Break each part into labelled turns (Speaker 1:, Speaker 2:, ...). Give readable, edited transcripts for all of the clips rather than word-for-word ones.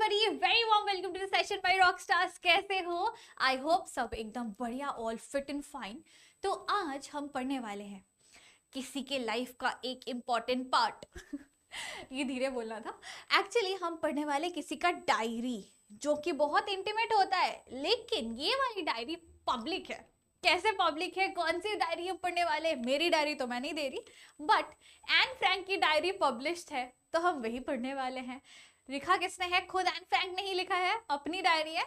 Speaker 1: everybody, very warm welcome to the session by Rockstars. कैसे हो? I hope सब एकदम बढ़िया, all fit and fine. तो आज हम पढ़ने वाले हैं किसी के लाइफ का एक इम्पॉर्टेंट पार्ट. ये धीरे बोलना था. एक्चुअली हम पढ़ने वाले किसी का डायरी, जो कि बहुत इंटीमेट होता है, लेकिन ये वाली डायरी पब्लिक है. कैसे पब्लिक है? कौन सी डायरी हम पढ़ने वाले? मेरी डायरी तो मैं नहीं दे रही, बट एन फ्रैंक की डायरी पब्लिश्ड है, तो हम वही पढ़ने वाले हैं. लिखा किसने है? खुद एन फ्रैंक ने ही लिखा है, अपनी डायरी है,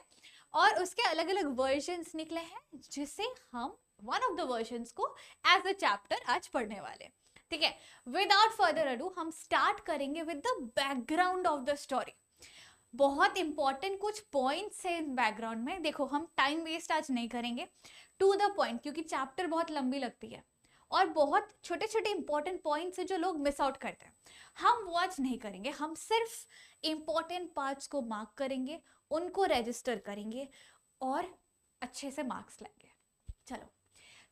Speaker 1: और उसके अलग अलग वर्जन्स निकले हैं, जिसे हम वन ऑफ द वर्जन्स को एज अ चैप्टर आज पढ़ने वाले. ठीक है, विदाउट फर्दर अडू हम स्टार्ट करेंगे with the background of the story. बहुत इंपॉर्टेंट कुछ पॉइंट्स है इन बैकग्राउंड में. देखो, हम टाइम वेस्ट आज नहीं करेंगे, टू द पॉइंट, क्योंकि चैप्टर बहुत लंबी लगती है और बहुत छोटे छोटे इंपॉर्टेंट पॉइंट्स है जो लोग मिस आउट करते हैं. हम वो आज नहीं करेंगे, हम सिर्फ इंपॉर्टेंट पार्ट्स को मार्क करेंगे, उनको रजिस्टर करेंगे और अच्छे से मार्क्स लाएंगे. चलो,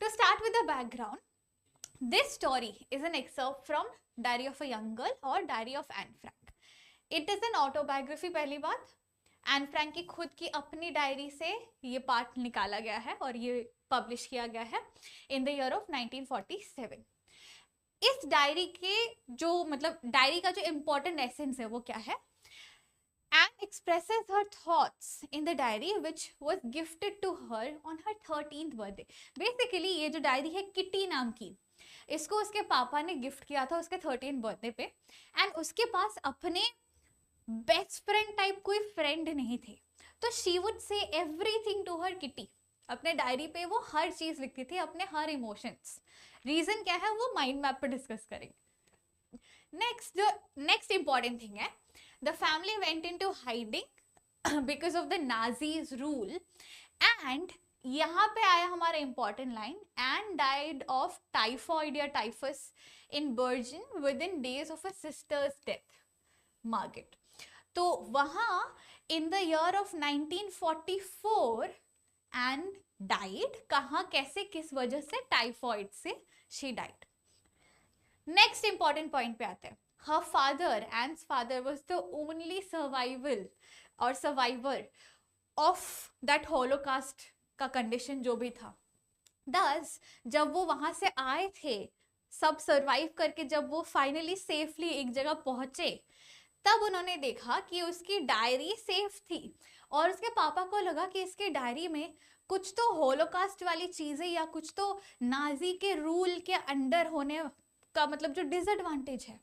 Speaker 1: to start with the background, this story is an excerpt from diary of a young girl और diary of Anne Frank. It is an autobiography. पहली बात, एन फ्रैंक की खुद की अपनी डायरी से ये पार्ट निकाला गया है और ये पब्लिश किया गया है इन द ईयर ऑफ 1947. इस डायरी के जो मतलब डायरी का जो इंपॉर्टेंट एसेंस है वो क्या है? Anne expresses her thoughts in the diary which was gifted to her on her 13th birthday. Basically ये जो डायरी है किटी नाम की, इसको उसके पापा ने गिफ्ट किया था उसके 13th बर्थडे पे. एंड उसके पास अपने बेस्ट फ्रेंड टाइप कोई फ्रेंड नहीं थे, तो she would say everything to her Kitty. अपने डायरी पे वो हर चीज लिखती थी, अपने हर इमोशंस. रीजन क्या है वो माइंड मैप पे डिस्कस करेंगे. नेक्स्ट, जो नेक्स्ट इंपॉर्टेंट थिंग है, the family went into hiding because of the Nazis rule. And यहाँ पे आया हमारा important line, and died of typhoid या typhus in Bergen within days of a sister's death, Margot. तो वहां in the year of 1944 and died. कहाँ, कैसे, किस वजह से? टाइफॉइड से she died. Next important point पे आते हैं. Her father, ends father, was the only survival और सर्वाइवर ऑफ दैट होलोकास्ट का कंडीशन जो भी था. दस, जब वो वहां से आए थे, सब सर्वाइव करके जब वो फाइनली सेफली एक जगह पहुंचे, तब उन्होंने देखा कि उसकी डायरी सेफ थी और उसके पापा को लगा कि इसकी डायरी में कुछ तो होलोकास्ट वाली चीजें या कुछ तो नाजी के रूल के अंडर होने का मतलब जो डिसएडवांटेज है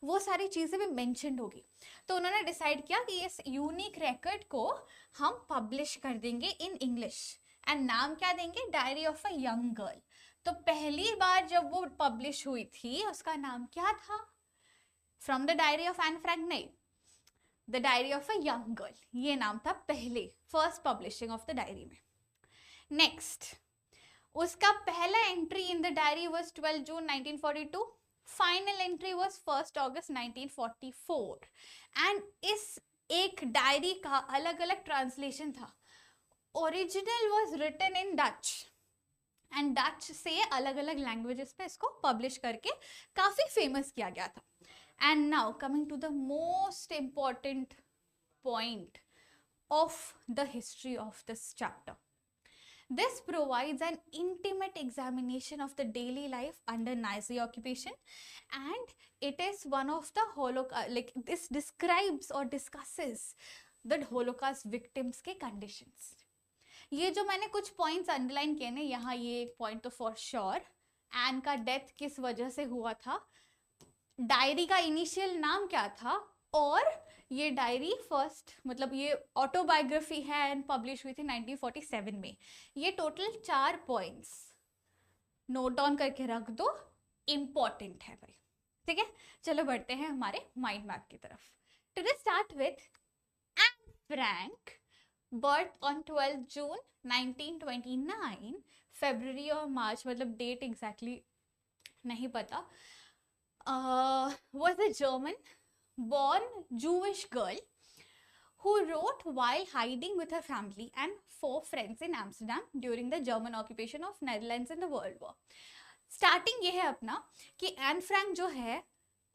Speaker 1: वो सारी चीजें भी मेंशन्ड होगी. तो उन्होंने डिसाइड किया कि इस यूनिक रिकॉर्ड को हम पब्लिश कर देंगे इन इंग्लिश. एंड नाम क्या देंगे? Diary of a young girl. तो पहली बार जब वो पब्लिश हुई थी उसका नाम क्या था? From the diary of Anne Frank नहीं, the diary of a young girl, ये नाम था पहले, first publishing of the diary में. नेक्स्ट, उसका पहला entry in the diary was 12 June 1942. Final entry was 1 August 1944. And इस एक डायरी का अलग अलग ट्रांसलेशन था. Original was written in Dutch and Dutch से अलग अलग लैंग्वेजेस पे इसको पब्लिश करके काफी फेमस किया गया था. And now coming to the most important point of the history of this chapter. This provides an intimate examination of the daily life under Nazi occupation, and it is one of the Holocaust, this describes or discusses the Holocaust victims के conditions. ये जो मैंने कुछ points underline किए ना, यहाँ ये एक पॉइंट तो फॉर श्योर, एन का डेथ किस वजह से हुआ था, डायरी का इनिशियल नाम क्या था, और ये डायरी फर्स्ट मतलब ये ऑटोबायोग्राफी है एंड पब्लिश हुई थी 1947 में. ये टोटल 4 पॉइंट्स नोट डाउन करके रख दो, इंपॉर्टेंट है भाई. ठीक है, चलो बढ़ते हैं हमारे माइंड मैप की तरफ. Today start with Anne Frank, birth on 12 June 1929. February और मार्च मतलब डेट एग्जैक्टली नहीं पता. Was a German born Jewish girl who wrote while hiding with her family and 4 friends in Amsterdam during the German occupation of Netherlands in the World War. Starting ये है अपना कि Anne Frank जो है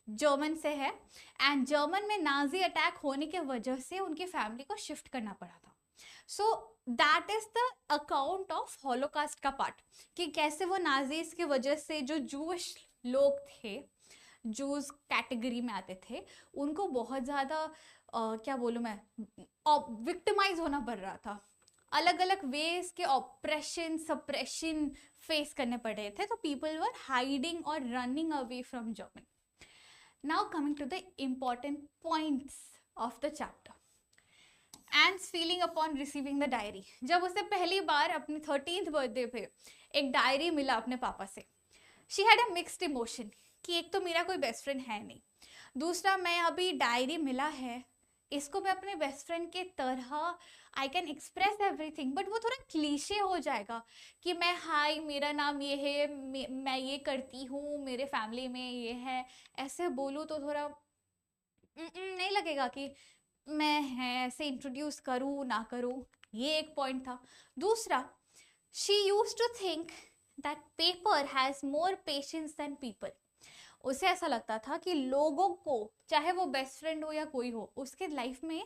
Speaker 1: German से है, and German में Nazi attack होने की वजह से उनकी फैमिली को शिफ्ट करना पड़ा था. So that is the account of holocaust का पार्ट, कि कैसे वो नाजीज की वजह से जो जूश लोग थे, जूस कैटेगरी में आते थे, उनको बहुत ज़्यादा क्या बोलूँ मैं, विक्टिमाइज होना पड़ रहा था. अलग अलग वेज के ऑपरेशन सप्रेशन फेस करने पड़ रहे थे. तो पीपल वर हाइडिंग और running away from Germany. Now coming to the important points of the chapter. Anne's feeling upon receiving the diary. जब उसे पहली बार अपने 13th बर्थडे पे एक डायरी मिला अपने पापा से, she had a mixed emotion, कि एक तो मेरा कोई बेस्ट फ्रेंड है नहीं, दूसरा मैं अभी डायरी मिला है, इसको मैं अपने बेस्ट फ्रेंड के तरह I can express everything, but वो थोड़ा क्लीशे हो जाएगा कि मैं हाय मेरा नाम ये है, मैं ये करती हूँ, मेरे फैमिली में ये है, ऐसे बोलूँ तो थोड़ा नहीं लगेगा कि मैं है ऐसे इंट्रोड्यूस करूँ ना करूँ. ये एक पॉइंट था. दूसरा, she use to think that paper has more patience than people. उसे ऐसा लगता था कि लोगों को, चाहे वो बेस्ट फ्रेंड हो या कोई हो, उसके लाइफ में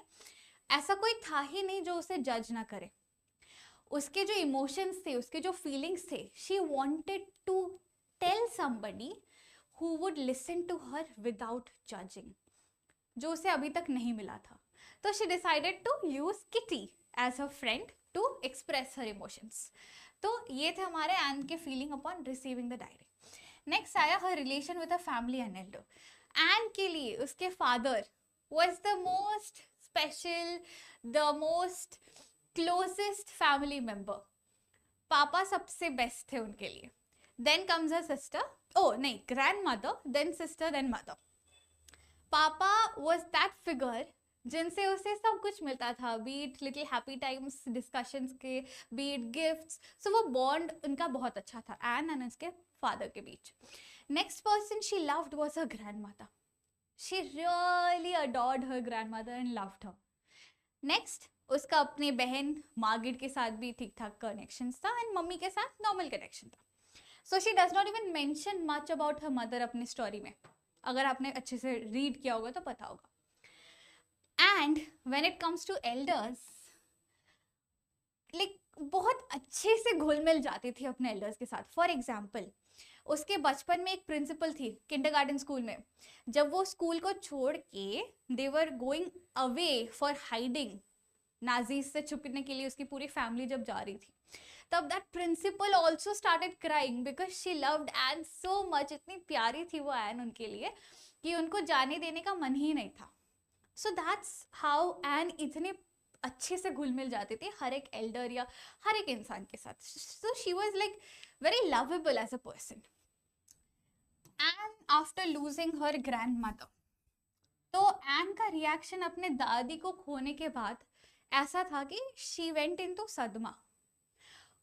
Speaker 1: ऐसा कोई था ही नहीं जो उसे जज ना करे. उसके जो इमोशंस थे, उसके जो फीलिंग्स थे, she wanted to tell somebody who would listen to her without judging, जो उसे अभी तक नहीं मिला था. तो she decided to use Kitty as a friend to express her emotions. तो ये थे हमारे एन के feeling upon receiving the diary. Next आया her relation with a family and elder. Anne के लिए उसके father was the most special, the most closest family member. पापा सबसे बेस्ट थे उनके लिए. Then comes a sister, oh नहीं, grandmother, then sister, then mother. पापा वाज दैट फिगर जिनसे उसे सब कुछ मिलता था, be it little happy times discussions के, बीट गिफ्ट्स. सो वो बॉन्ड उनका बहुत अच्छा था एन एंड उसके फादर के बीच. Next person she loved was her grandmother. She really adored her grandmother and loved her. Next, उसका अपनी बहन मार्गरेट के साथ भी ठीक ठाक कनेक्शन था एंड मम्मी के साथ नॉर्मल कनेक्शन था. So she does not even mention much about her mother अपनी स्टोरी में. अगर आपने अच्छे से रीड किया होगा तो पता होगा. And when it comes to elders, like बहुत अच्छे से घुल मिल जाती थी अपने एल्डर्स के साथ. फॉर एग्जाम्पल, उसके बचपन में एक प्रिंसिपल थी किंडरगार्टन स्कूल में. जब वो स्कूल को छोड़ के they were going away for hiding, Nazis से छुपने के लिए उसकी पूरी फैमिली जब जा रही थी, तब that principal also started crying because she loved Anne so much. इतनी प्यारी थी वो एन उनके लिए कि उनको जाने देने का मन ही नहीं था. सो दैट्स हाउ एन इतने अच्छे से घुल मिल जाती थी हर एक एल्डर या हर एक इंसान के साथ. So she was like very lovable as a person. And after losing her grandmother, तो एन का रिएक्शन अपने दादी को खोने के बाद ऐसा था कि शी वेंट इनटू सदमा.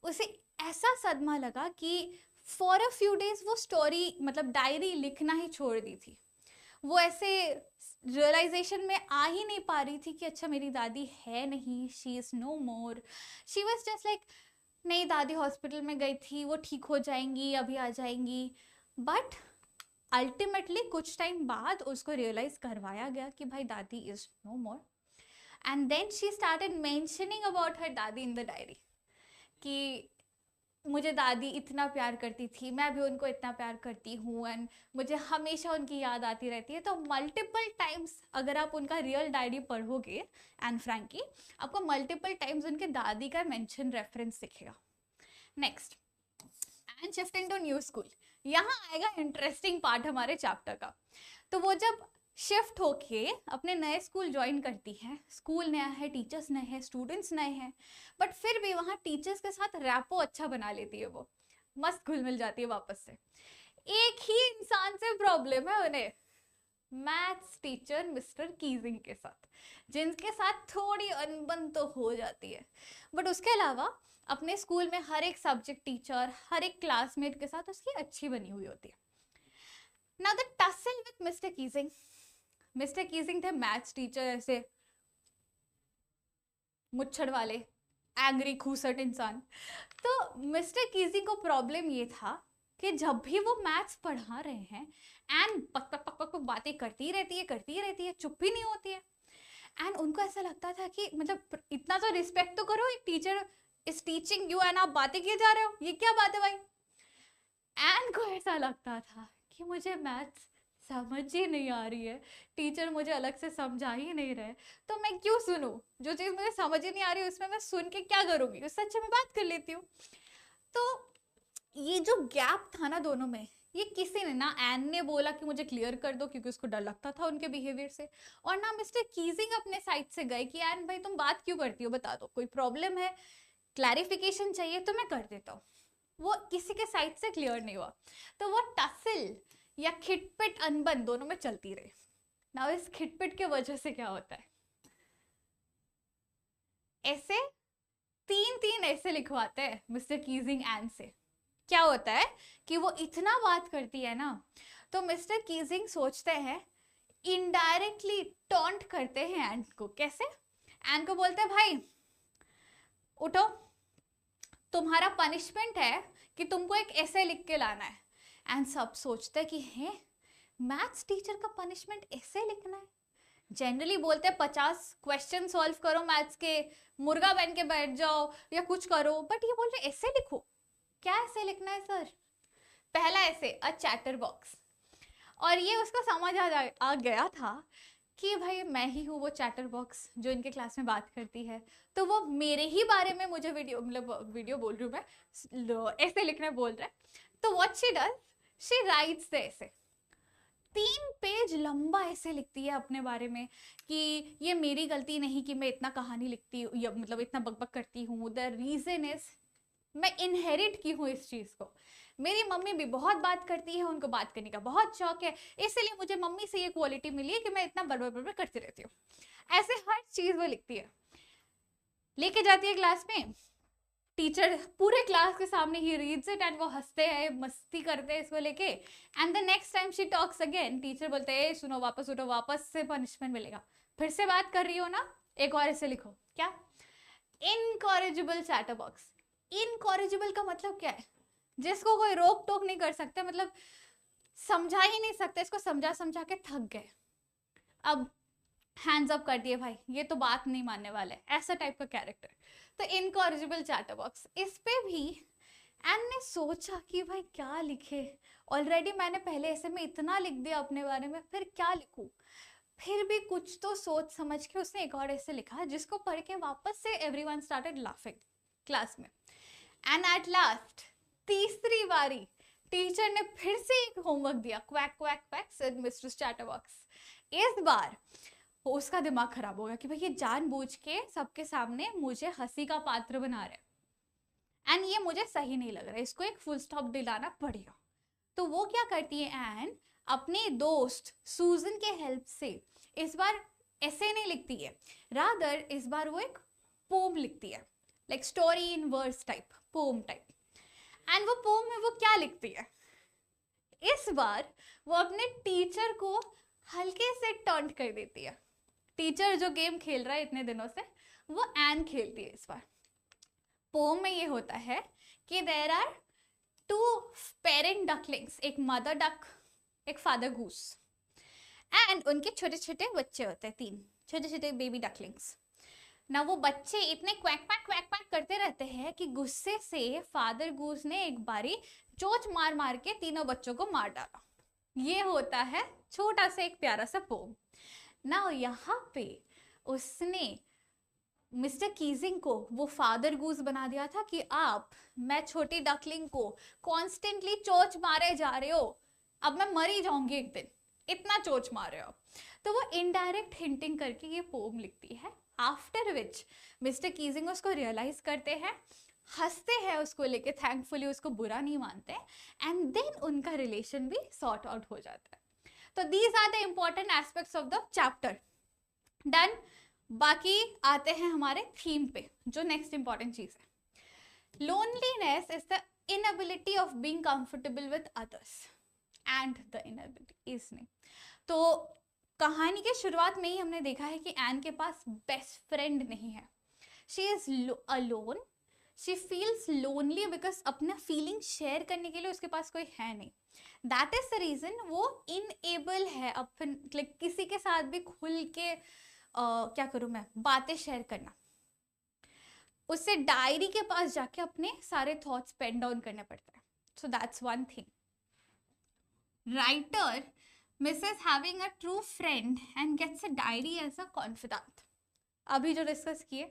Speaker 1: उसे ऐसा सदमा लगा कि फॉर अ फ्यू डेज वो स्टोरी मतलब डायरी लिखना ही छोड़ दी थी. वो ऐसे रियलाइजेशन में आ ही नहीं पा रही थी कि अच्छा मेरी दादी है नहीं, she is no more. She was just like नहीं, दादी हॉस्पिटल में गई थी, वो ठीक हो जाएंगी, अभी आ जाएंगी. बट अल्टीमेटली कुछ टाइम बाद उसको रियलाइज करवाया गया कि भाई दादी is no more. And then she started mentioning about her दादी इन द डायरी कि मुझे दादी इतना प्यार करती थी, मैं भी उनको इतना प्यार करती हूँ एंड मुझे हमेशा उनकी याद आती रहती है. तो मल्टीपल टाइम्स अगर आप उनका रियल डायरी पढ़ोगे एन फ्रैंक की, आपको मल्टीपल टाइम्स उनके दादी का मेंशन रेफरेंस दिखेगा. Next, and shifting to new school. यहाँ आएगा इंटरेस्टिंग पार्ट हमारे चैप्टर का. तो वो जब शिफ्ट होके अपने नए स्कूल ज्वाइन करती है, स्कूल नया है, टीचर्स नए हैं, स्टूडेंट्स नए हैं, बट फिर भी वहाँ टीचर्स के साथ रैपो अच्छा बना लेती है. वो मस्त घुल मिल जाती है वापस से. एक ही इंसान से प्रॉब्लम है उन्हें, मैथ्स टीचर मिस्टर कीजिंग के साथ, जिनके साथ थोड़ी अनबन तो हो जाती है. बट उसके अलावा अपने स्कूल में हर एक सब्जेक्ट टीचर, हर एक क्लासमेट के साथ उसकी अच्छी बनी हुई होती है. Now the tussle with mister Keesing. Mister Keesing थे मैथ्स टीचर, ऐसे मुच्छड़ वाले एंग्री खूसट इंसान. तो मिस्टर कीजिंग को प्रॉब्लम ये था कि जब भी वो मैथ्स पढ़ा रहे हैं एंड पक पक पक पक पक बातें करती रहती है, चुप ही नहीं होती है। एंड उनको ऐसा लगता था कि मतलब इतना तो रिस्पेक्ट तो करो, एक teacher is teaching you and आप बातें किए जा रहे हो, ये क्या बात है भाई। एंड को ऐसा लगता था कि मुझे मैथ्स समझ ही नहीं आ रही है, टीचर मुझे अलग से समझा ही नहीं रहे, तो मैं क्यों सुनूं, जो चीज़ मुझे समझ ही नहीं आ रही उसमें मैं सुन के क्या करूंगी, उससे अच्छा मैं बात कर लेती हूँ। तो ये जो गैप था ना दोनों में, ये किसी ने ना एन ने बोला कि मुझे क्लियर कर दो क्योंकि उसको डर लगता था उनके बिहेवियर से, और ना मिस्टर कीजिंग अपने साइड से गए कि एन भाई तुम बात क्यों करती हो, बता दो, कोई प्रॉब्लम है, क्लैरिफिकेशन चाहिए तो मैं कर देता हूँ। वो किसी के साइड से क्लियर नहीं हुआ, तो वो टसल या खिटपिट अनबन दोनों में चलती रही। ना इस खिटपिट के वजह से क्या होता है, ऐसे तीन ऐसे लिखवाते हैं मिस्टर कीजिंग एन से। क्या होता है कि वो इतना बात करती है ना, तो मिस्टर कीजिंग सोचते हैं, इनडायरेक्टली टॉन्ट करते हैं एन को। कैसे? एन को बोलते हैं भाई उठो, तुम्हारा पनिशमेंट है कि तुमको एक ऐसे लिख के लाना है। एंड सब सोचते हैं कि है मैथ्स टीचर का पनिशमेंट ऐसे लिखना है। जनरली बोलते हैं 50 क्वेश्चन सॉल्व करो मैथ्स के, मुर्गा बन के बैठ जाओ या कुछ करो, बट ये बोल रहे ऐसे लिखो। क्या ऐसे लिखना है सर? पहला ऐसे अ चैटर बॉक्स। और ये उसको समझ आ गया था कि भाई मैं ही हूँ वो चैटर बॉक्स जो इनके क्लास में बात करती है, तो वो मेरे ही बारे में मुझे वीडियो बोल रही हूँ मैं, ऐसे लिखने बोल रहा है। तो what she does, she writes ऐसे 3 पेज लंबा ऐसे लिखती है अपने बारे में कि ये मेरी गलती नहीं कि मैं इतना कहानी लिखती हूँ या मतलब इतना बकबक करती हूँ। द रीजन इज मैं इनहेरिट की हूँ इस चीज को। मेरी मम्मी भी बहुत बात करती है, उनको बात करने का बहुत शौक है, इसलिए मुझे मम्मी से ये क्वालिटी मिली है कि मैं इतना बड़बड़ बड़बड़ करती रहती हूँ। ऐसे हर चीज वो लिखती है, लेके जाती है क्लास में, टीचर पूरे क्लास के सामने ही रीड्स इट एंड वो हंसते हैं, मस्ती करते हैं इसको लेके। And the next time she talks again, teacher बोलते हैं सुनो वापस उठो, वापस से पनिशमेंट मिलेगा, फिर से बात कर रही हो ना, एक और ऐसे लिखो। क्या? Incorrigible chatter box. इनकॉरिजिबल का मतलब क्या है? जिसको कोई रोक टोक नहीं कर सकता, मतलब समझा ही नहीं सकते, इसको समझा समझा के थक गए, अब हैंड्स अप कर दिए भाई, ये तो बात नहीं मानने वाले, ऐसा टाइप का कैरेक्टर। तो इनकॉरिजिबल चैटर बॉक्स। इस पे भी एन ने सोचा कि भाई क्या लिखे, ऑलरेडी मैंने पहले ऐसे में इतना लिख दिया अपने बारे में, फिर क्या लिखूं। फिर भी कुछ तो सोच समझ के उसने एक और ऐसे लिखा जिसको पढ़ के वापस से एवरीवन स्टार्टेड लाफिंग क्लास में। एंड एट लास्ट तीसरी बारी टीचर ने फिर से एक होमवर्क दिया, quack quack quack said mister chatterbox. इस बार उसका दिमाग खराब हो गया कि भाई ये जानबूझ के सबके सामने मुझे हंसी का पात्र बना रहे हैं एंड ये मुझे सही नहीं लग रहा है, इसको एक फुल स्टॉप दिलाना पड़ेगा। तो वो क्या करती है एन, अपने दोस्त सूजन के हेल्प से इस बार ऐसे नहीं लिखती है, रादर इस बार वो एक पोम लिखती है, like story in verse type, poem type. And वो पोम में वो क्या लिखती है, इस बार वो अपने टीचर को हल्के से टॉन्ट कर देती है। टीचर जो गेम खेल रहा है इतने दिनों से, वो एन खेलती है इस बार। पोम में ये होता है कि देयर आर 2 पेरेंट डकलिंग्स, एक मदर डक एक फादर गूस, एंड उनके छोटे छोटे बच्चे होते हैं, 3 छोटे छोटे बेबी डकलिंग्स ना। वो बच्चे इतने क्वैक क्वैक करते रहते हैं कि गुस्से से फादर गूस ने एक बारी चोंच मार मार के तीनों बच्चों को मार डाला। ये होता है छोटा सा एक प्यारा सा पोम ना। यहाँ पे उसने मिस्टर कीजिंग को वो फादर गूस बना दिया था कि आप, मैं छोटी डकलिंग को कॉन्स्टेंटली चोंच मारे जा रहे हो, अब मैं मर ही जाऊंगी एक दिन, इतना चोंच मार रहे हो। तो वो इनडायरेक्ट हिंटिंग करके ये पोम लिखती है। आफ्टर विच मिस्टर कीजिंग उसको रियलाइज करते हैं, हंसते हैं उसको लेके, थैंकफुली उसको बुरा नहीं मानते, एंड देन उनका रिलेशन भी सॉर्ट आउट हो जाता है। तो these are the important aspects of the chapter. Done. बाकी आते हैं हमारे थीम पे, जो नेक्स्ट इंपॉर्टेंट चीज है। Loneliness is the inability of being comfortable with others and the inability is नहीं। तो कहानी के शुरुआत में ही हमने देखा है कि एन के पास बेस्ट फ्रेंड नहीं है, she is alone, she feels lonely because अपना फीलिंग शेयर करने के लिए उसके पास कोई है नहीं. दैट इज द रीजन वो इनएबल है अपन लाइक किसी के साथ भी खुल के क्या करूँ मैं बातें शेयर करना. उससे डायरी के पास जाके अपने सारे थॉट्स पेन डाउन करने पड़ते हैं. So that's one thing. Writer misses having a true friend and gets a diary as a confidant. अभी जो डिस्कस किए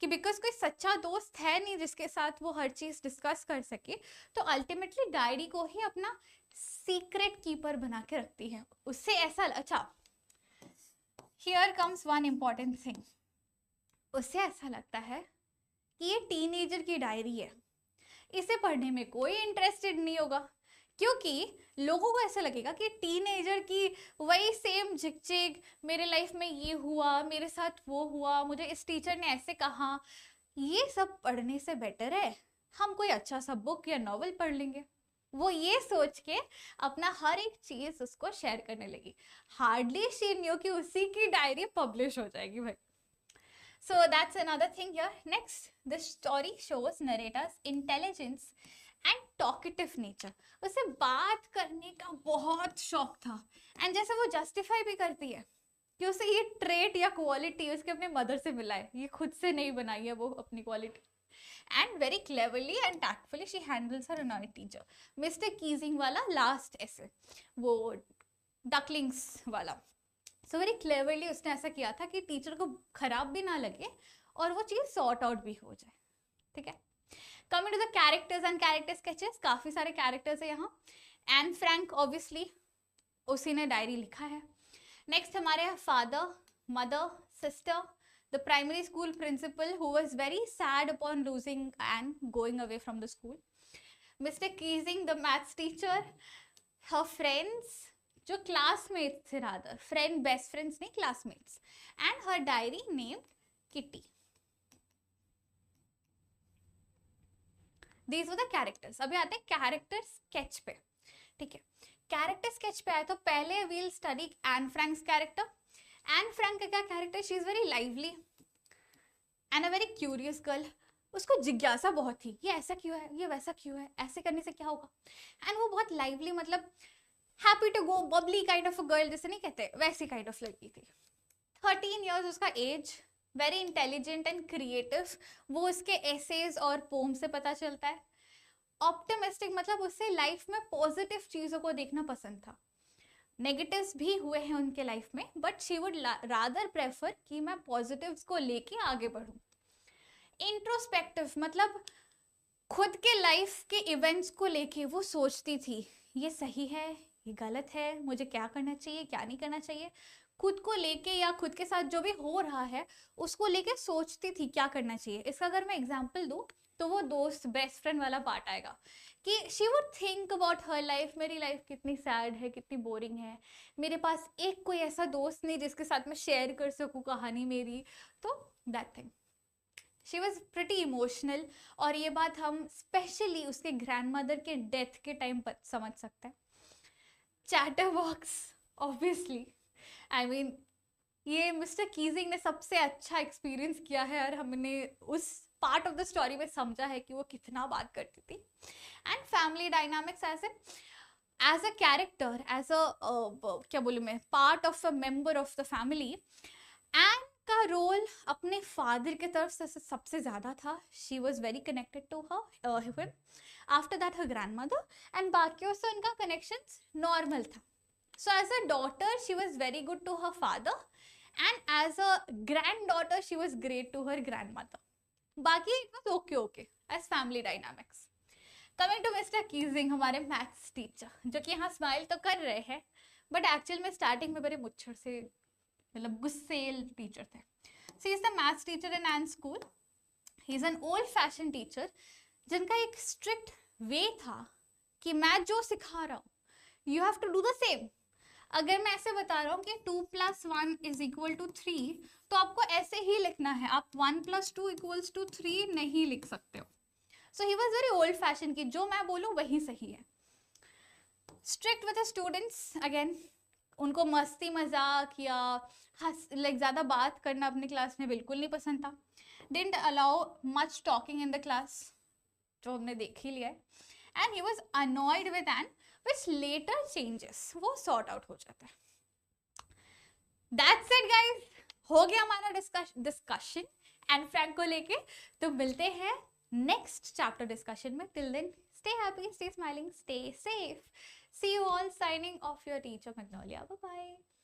Speaker 1: कि बिकॉज कोई सच्चा दोस्त है नहीं जिसके साथ वो हर चीज डिस्कस कर सके, तो अल्टीमेटली डायरी को ही अपना सीक्रेट कीपर बना के रखती है. उससे ऐसा अच्छा, here comes one important thing. उससे ऐसा लगता है कि ये टीनेजर की डायरी है, इसे पढ़ने में कोई इंटरेस्टेड नहीं होगा, क्योंकि लोगों को ऐसा लगेगा कि टीनेजर की वही सेम झिकझिक, मेरे लाइफ में ये हुआ, मेरे साथ वो हुआ, मुझे इस टीचर ने ऐसे कहा, ये सब पढ़ने से बेटर है हम कोई अच्छा सा बुक या नॉवल पढ़ लेंगे. वो ये सोच के अपना हर एक चीज उसको शेयर करने लगी. हार्डली शी न्यू कि उसी की डायरी पब्लिश हो जाएगी भाई. So that's another thing here. Next, the story shows narrator's intelligence and talkative nature. उसे बात करने का बहुत शौक था, एंड जैसे वो जस्टिफाई भी करती है कि उसे ये ट्रेट या क्वालिटी उसके अपने मदर से मिला है, ये खुद से नहीं बनाई है वो अपनी quality. And very cleverly and tactfully she handles her annoyed teacher. Mister Keesing वाला लास्ट ऐसे वो डकलिंग्स वाला, सो वेरी क्लेवरली उसने ऐसा किया था कि टीचर को खराब भी ना लगे और वो चीज़ सॉर्ट आउट भी हो जाए. ठीक है. Coming to the characters and character sketches, काफी सारे कैरेक्टर्स है यहाँ. एन फ्रैंक ऑब्वियसली उसी ने डायरी लिखा है. नेक्स्ट हमारे father, mother, sister, the primary school principal who was very sad upon losing and going away from the school, mister Keesing the maths teacher, her friends जो classmates थे, rather friend, best friends नहीं classmates, and her diary named Kitty. These were the characters. अभी आते हैं character sketch पे. ठीक है. Character sketch पे आए तो पहले we'll study Anne Frank's character. Anne Frank का क्या character, she is very lively and a very curious girl. उसको जिज्ञासा बहुत थी, ये ऐसा क्यों है, ये वैसा क्यों है, ऐसे करने से क्या होगा. एंड वो बहुत लाइवली, मतलब happy to go, bubbly kind of a girl जैसे नहीं कहते, वैसी काइंड ऑफ लड़की थी. 13 ईयर्स उसका age, very intelligent and creative, वो उसके एसेज और पोम से पता चलता है. ऑप्टिमिस्टिक, मतलब उससे लाइफ में पॉजिटिव चीजों को देखना पसंद था. नेगेटिव्स भी हुए हैं उनके लाइफ में, but she would rather prefer कि मैं पॉजिटिव्स को लेके आगे बढ़ूं. इंट्रोस्पेक्टिव, मतलब खुद के लाइफ के इवेंट्स को लेके वो सोचती थी ये सही है, ये गलत है, मुझे क्या करना चाहिए, क्या नहीं करना चाहिए. खुद को लेके या खुद के साथ जो भी हो रहा है उसको लेके सोचती थी क्या करना चाहिए. इसका अगर मैं एग्जांपल दूं तो वो दोस्त बेस्ट फ्रेंड वाला पार्ट आएगा कि she would think about her life, मेरी लाइफ कितनी सैड है, कितनी बोरिंग है, मेरे पास एक कोई ऐसा दोस्त नहीं जिसके साथ मैं शेयर कर सकूं कहानी मेरी. तो that thing, she was pretty emotional. और ये बात हम स्पेशली उसके ग्रैंडमदर के डेथ के टाइम पर समझ सकते हैं. Chatter box obviously, I mean ये मिस्टर कीजिंग ने सबसे अच्छा एक्सपीरियंस किया है और हमने उस पार्ट ऑफ द स्टोरी में समझा है कि वो कितना बात करती थी. And family dynamics as a character, as a क्या बोलूँ मैं, part of a member of the family. Anne का रोल अपने फादर के तरफ से सबसे ज्यादा था. She was very connected to him. After that her grandmother, and बाकियों से उनका कनेक्शन नॉर्मल था. So as a daughter, she was very good to her father, and as a granddaughter, she was great to her grandmother. बाकी it was okay as family dynamics. Coming to Mr. Keesing, हमारे maths teacher, जो कि यहाँ smile तो कर रहे हैं but actual में स्टार्टिंग में बड़े मुच्छर से, मतलब गुस्सेल टीचर थे. So he is the maths teacher in Ann school. He is an old fashioned teacher जिनका एक strict way था कि मैं जो सिखा रहा हूँ you have to do the same. अगर मैं ऐसे बता रहा हूँ कि 2 + 1 = 3, तो आपको ऐसे ही लिखना है. आप 1 + 2 = 3 नहीं लिख सकते हो. So he was very old fashion की जो मैं बोलूँ वही सही है. स्ट्रिक्ट विद स्टूडेंट्स, अगेन उनको मस्ती मजाक या लाइक ज़्यादा बात करना अपनी क्लास में बिल्कुल नहीं पसंद था. Didn't allow much talking in the class. तो हमने देख ही लिया है. And he was annoyed with Anne which later changes, वो सॉर्ट आउट हो जाता है. दैट्स इट गाइस, हो गया हमारा डिस्कशन एंड फ्रैंक को लेके. तो मिलते हैं नेक्स्ट चैप्टर डिस्कशन में. Till then stay happy, stay smiling, stay safe. See you all, signing off your teacher Magnolia. Bye bye.